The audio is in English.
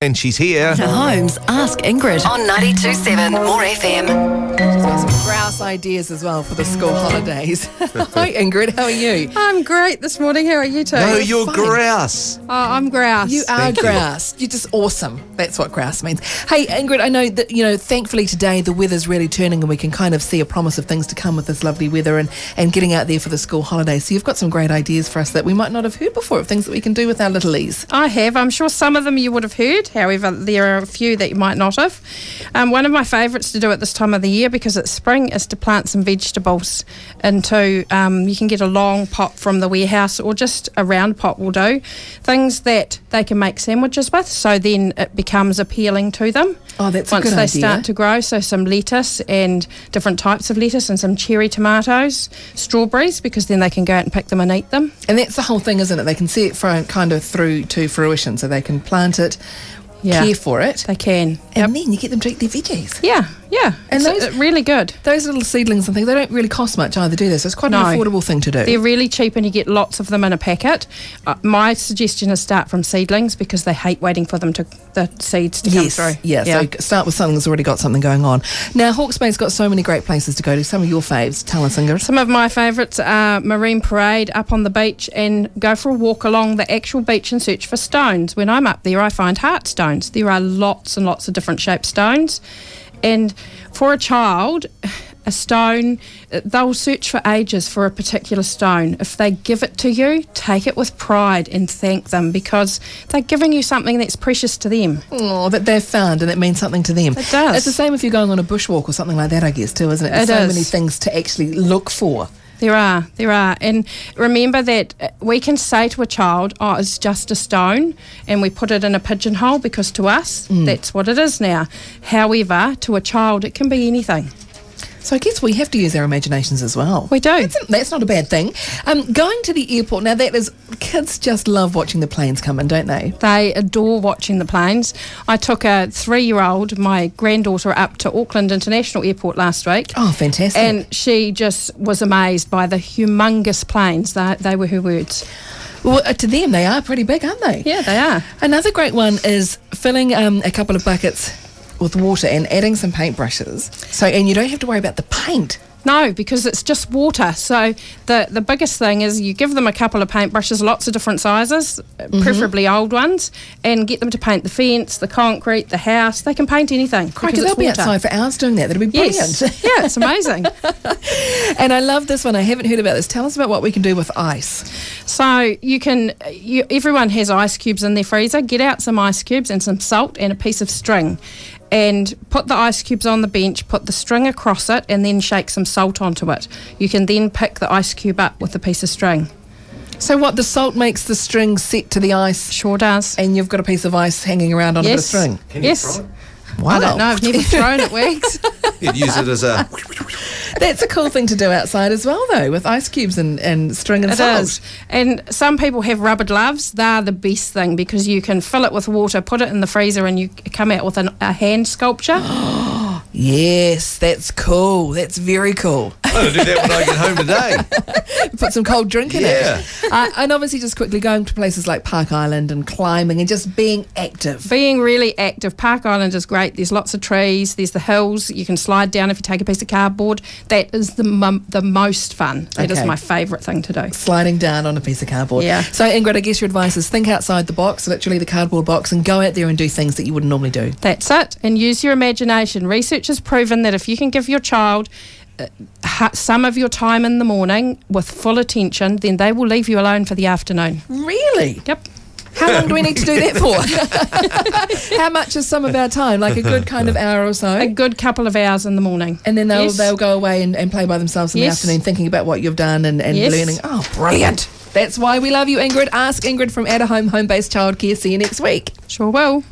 And she's here. To Homes, ask Ingrid on 92.7 More FM. She's got some grouse ideas as well for the school holidays. Hi Ingrid, how are you? I'm great this morning. How are you two? No, you're fine. grouse. Oh, I'm grouse. You are Thank you. grouse. You're just awesome. That's what grouse means. Hey Ingrid, I know that, thankfully today the weather's really turning and we can kind of see a promise of things to come with this lovely weather and getting out there for the school holidays. So you've got some great ideas for us that we might not have heard before of things that we can do with our littlies. I have. I'm sure some of them you would have heard. However, there are a few that you might not have. One of my favourites to do at this time of the year, because it's spring, is to plant some vegetables into, you can get a long pot from the warehouse or just a round pot will do. Things that they can make sandwiches with, so then it becomes appealing to them. Oh, that's a good idea. Once they start to grow, so some lettuce and different types of lettuce and some cherry tomatoes, strawberries, because then they can go out and pick them and eat them. And that's the whole thing, isn't it? They can see it kind of through to fruition, so they can plant it, care for it, They can. and then you get them to eat their veggies. Yeah. And And it's really good. Those little seedlings and things, they don't really cost much either, do they? So it's quite an affordable thing to do. They're really cheap and you get lots of them in a packet. My suggestion is start from seedlings because they hate waiting for the seeds to come through. Yeah, so start with something that's already got something going on. Now, Hawke's Bay's got so many great places to go to. Some of your faves. Tell us, Ingrid. Some of my favourites are Marine Parade up on the beach, and go for a walk along the actual beach and search for stones. When I'm up there, I find heart stones. There are lots and lots of different shaped stones. And for a child, a stone, they'll search for ages for a particular stone. If they give it to you, take it with pride and thank them, because they're giving you something that's precious to them. Oh, that they've found and it means something to them. It does. It's the same if you're going on a bushwalk or something like that, I guess, too, isn't it? There's so many things to actually look for. There are. And remember that we can say to a child, oh, it's just a stone, and we put it in a pigeonhole because to us, that's what it is now. However, to a child, it can be anything. So I guess we have to use our imaginations as well. We do. That's not a bad thing. Going to the airport, now that is, kids just love watching the planes come in, don't they? They adore watching the planes. I took a 3-year-old, my granddaughter, up to Auckland International Airport last week. Oh, fantastic. And she just was amazed by the humongous planes. They were her words. Well, to them, they are pretty big, aren't they? Yeah, they are. Another great one is filling a couple of buckets with water and adding some paintbrushes. And you don't have to worry about the paint. No, because it's just water. So the biggest thing is you give them a couple of paintbrushes, lots of different sizes, preferably old ones, and get them to paint the fence, the concrete, the house. They can paint anything. Crikey, they'll be outside for hours doing that. That'll be brilliant. Yes. Yeah, it's amazing. And I love this one. I haven't heard about this. Tell us about what we can do with ice. So everyone has ice cubes in their freezer. Get out some ice cubes and some salt and a piece of string, and put the ice cubes on the bench, put the string across it, and then shake some salt onto it. You can then pick the ice cube up with a piece of string. So what, the salt makes the string set to the ice? Sure does. And you've got a piece of ice hanging around on a bit of string? Yes. Wow. I don't know, I've never thrown it, Wags. You'd use it as a... That's a cool thing to do outside as well, though, with ice cubes and string and salt. It is. And some people have rubber gloves. They're the best thing because you can fill it with water, put it in the freezer, and you come out with a hand sculpture. Yes, that's cool. That's very cool. I'm going to do that when I get home today. Put some cold drink in Yeah. it. And obviously just quickly going to places like Park Island and climbing and just being active. Being really active. Park Island is great. There's lots of trees. There's the hills. You can slide down if you take a piece of cardboard. That is the most fun. That is my favourite thing to do. Sliding down on a piece of cardboard. Yeah. So, Ingrid, I guess your advice is think outside the box, literally the cardboard box, and go out there and do things that you wouldn't normally do. That's it. And use your imagination. Research has proven that if you can give your child some of your time in the morning with full attention, then they will leave you alone for the afternoon. Really? Yep. How long do we need to do that for? How much is some of our time? Like a good kind of hour or so? A good couple of hours in the morning. And then they'll go away and play by themselves in the afternoon, thinking about what you've done and learning. Oh, brilliant. That's why we love you, Ingrid. Ask Ingrid from At Home Home-Based Childcare. See you next week. Sure will.